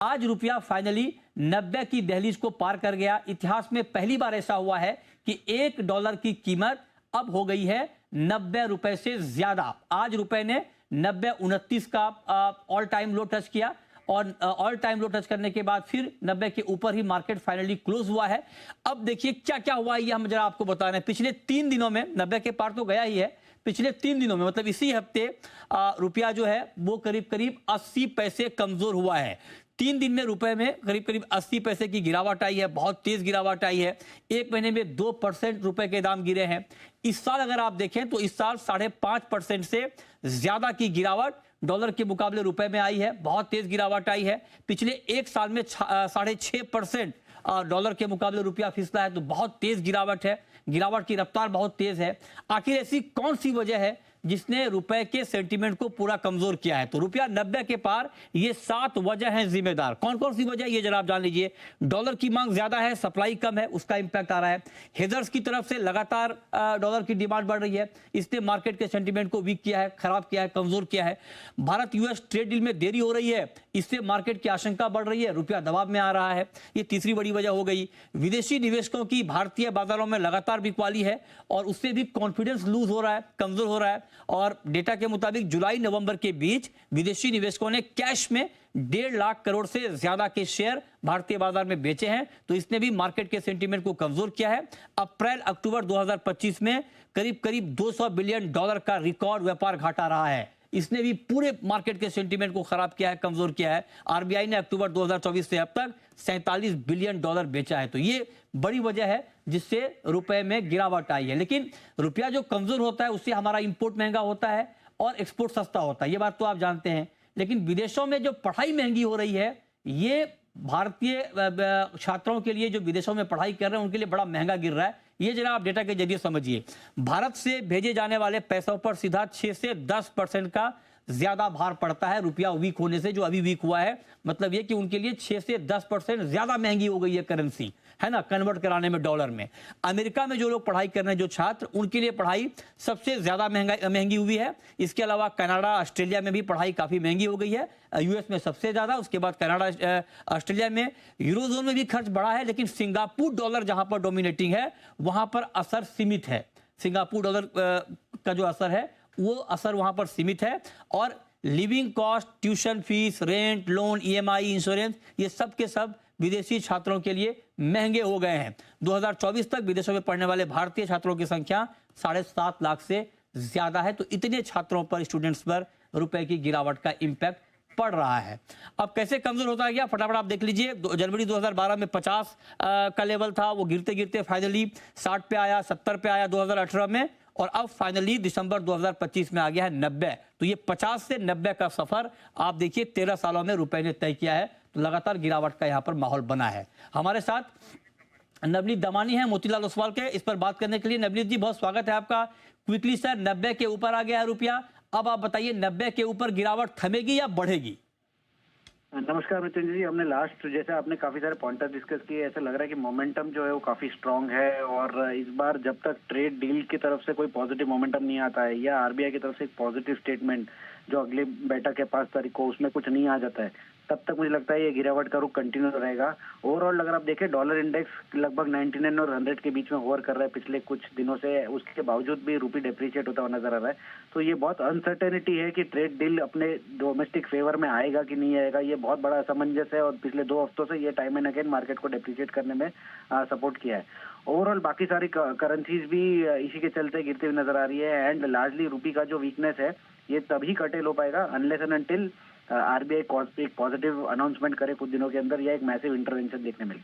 आज रुपया फाइनली 90 की दहलीज को पार कर गया। इतिहास में पहली बार ऐसा हुआ है कि $1 की कीमत अब हो गई है 90 रुपए से ज्यादा। आज रुपए ने 90.29 का ऑल टाइम लो टच किया और ऑल टाइम लो टच करने के बाद फिर 90 के ऊपर ही मार्केट फाइनली क्लोज हुआ है। अब देखिए क्या क्या हुआ, ये हम जरा आपको बता रहे हैं। पिछले 3 दिनों में 90 के पार तो गया ही है। पिछले 3 दिनों में मतलब इसी हफ्ते रुपया जो है वो करीब करीब 80 पैसे कमजोर हुआ है। 3 दिन में रुपए में करीब करीब 80 पैसे की गिरावट आई है, बहुत तेज गिरावट आई है। एक महीने में 2% रुपए के दाम गिरे हैं। इस साल अगर आप देखें तो इस साल 5.5% से ज्यादा की गिरावट डॉलर के मुकाबले रुपए में आई है। बहुत तेज गिरावट आई है। पिछले एक साल में 6.5% डॉलर के मुकाबले रुपया फिसला है, तो बहुत तेज गिरावट है। गिरावट की रफ्तार बहुत तेज है। आखिर ऐसी कौन सी वजह है जिसने रुपए के सेंटीमेंट को पूरा कमजोर किया है? तो रुपया 90 के पार ये 7 वजह हैं जिम्मेदार। कौन कौन सी वजह, ये जरा आप जान लीजिए। डॉलर की मांग ज्यादा है, सप्लाई कम है, उसका इंपैक्ट आ रहा है। हेजर्स की तरफ से लगातार डॉलर की डिमांड बढ़ रही है, इसने मार्केट के सेंटीमेंट को वीक किया है, खराब किया है, कमजोर किया है। भारत यूएस ट्रेड डील में देरी हो रही है, इससे मार्केट की आशंका बढ़ रही है, रुपया दबाव में आ रहा है। ये तीसरी बड़ी वजह हो गई। विदेशी निवेशकों की भारतीय बाजारों में लगातार बिकवाली है और उससे भी कॉन्फिडेंस लूज हो रहा है, कमजोर हो रहा है। और डेटा के मुताबिक जुलाई नवंबर के बीच विदेशी निवेशकों ने कैश में 1.5 लाख करोड़ से ज्यादा के शेयर भारतीय बाजार में बेचे हैं, तो इसने भी मार्केट के सेंटीमेंट को कमजोर किया है। अप्रैल अक्टूबर 2025 में करीब करीब $200 बिलियन का रिकॉर्ड व्यापार घाटा रहा है। इसने भी पूरे मार्केट के सेंटीमेंट को खराब किया है, कमजोर किया है। आरबीआई ने अक्टूबर 2024 से अब तक $47 बिलियन बेचा है, तो ये बड़ी वजह है जिससे रुपए में गिरावट आई है। लेकिन रुपया जो कमजोर होता है उससे हमारा इंपोर्ट महंगा होता है और एक्सपोर्ट सस्ता होता है, ये बात तो आप जानते हैं। लेकिन विदेशों में जो पढ़ाई महंगी हो रही है, ये भारतीय छात्रों के लिए जो विदेशों में पढ़ाई कर रहे हैं उनके लिए बड़ा महंगा गिर रहा है। ये जरा आप डेटा के जरिए समझिए। भारत से भेजे जाने वाले पैसों पर सीधा 6 से 10% का ज्यादा भार पड़ता है रुपया वीक होने से, जो अभी वीक हुआ है। मतलब ये कि उनके लिए 6 से 10% ज्यादा महंगी हो गई है करेंसी, है ना, कन्वर्ट कराने में डॉलर में। अमेरिका में जो लोग पढ़ाई कर रहे हैं, जो छात्र, उनके लिए पढ़ाई सबसे ज्यादा महंगी हुई है। इसके अलावा कनाडा, ऑस्ट्रेलिया में भी पढ़ाई काफी महंगी हो गई है। यूएस में सबसे ज्यादा, उसके बाद कनाडा, ऑस्ट्रेलिया में। यूरोजोन में भी खर्च बढ़ा है, लेकिन सिंगापुर डॉलर जहां पर डोमिनेटिंग है वहां पर असर सीमित है। सिंगापुर डॉलर का जो असर है वो असर वहां पर सीमित है। और living cost, tuition fees, rent, loan, EMI, insurance, ये सब के सब विदेशी छात्रों के लिए महंगे हो गए हैं। 2024 तक विदेशों में पढ़ने वाले भारतीय छात्रों की संख्या 7.5 लाख से ज्यादा है। तो इतने छात्रों पर, स्टूडेंट्स पर रुपए की गिरावट का इंपैक्ट पड़ रहा है। अब कैसे कमजोर होता है क्या, फटाफट आप देख लीजिए। जनवरी 2012 में 50 का लेवल था, वो गिरते गिरते फाइनली 60 पे आया, 70 पे आया 2018 में, और अब फाइनली दिसंबर 2025 में आ गया है 90। तो ये 50 से 90 का सफर आप देखिए 13 सालों में रुपए ने तय किया है। तो लगातार गिरावट का यहाँ पर माहौल बना है। हमारे साथ नवनीत दमानी है मोतीलाल ओसवाल के, इस पर बात करने के लिए। नवनीत जी, बहुत स्वागत है आपका। क्विकली सर, 90 के ऊपर आ गया है रुपया। अब आप बताइए, 90 के ऊपर गिरावट थमेगी या बढ़ेगी? नमस्कार मृत्युंजय जी, हमने लास्ट जैसे आपने काफी सारे पॉइंटर डिस्कस किए, ऐसा लग रहा है कि मोमेंटम जो है वो काफी स्ट्रांग है। और इस बार जब तक ट्रेड डील की तरफ से कोई पॉजिटिव मोमेंटम नहीं आता है या आरबीआई की तरफ से एक पॉजिटिव स्टेटमेंट जो अगली बैठक है 5 तारीख को, उसमें कुछ नहीं आ जाता है, तब तक मुझे लगता है ये गिरावट का रुख कंटिन्यू रहेगा। ओवरऑल अगर आप देखें, डॉलर इंडेक्स लगभग 99 और 100 के बीच में होवर कर रहा है पिछले कुछ दिनों से। उसके बावजूद भी रूपी डेप्रिशिएट होता हुआ नजर आ रहा है। तो ये बहुत अनसर्टेनिटी है कि ट्रेड डील अपने डोमेस्टिक फेवर में आएगा कि नहीं आएगा, ये बहुत बड़ा असमंजस है। और पिछले 2 हफ्तों से ये टाइम एंड अगेन मार्केट को डेप्रिशिएट करने में सपोर्ट किया है। ओवरऑल बाकी सारी करेंसीज भी इसी के चलते गिरती हुई नजर आ रही है। एंड लार्जली रूपी का जो वीकनेस है ये तभी कर्टेल हो पाएगा अनलेस एंड अनटिल आरबीआई एक पॉजिटिव अनाउंसमेंट करे कुछ दिनों के अंदर, या एक मैसिव इंटरवेंशन देखने मिले।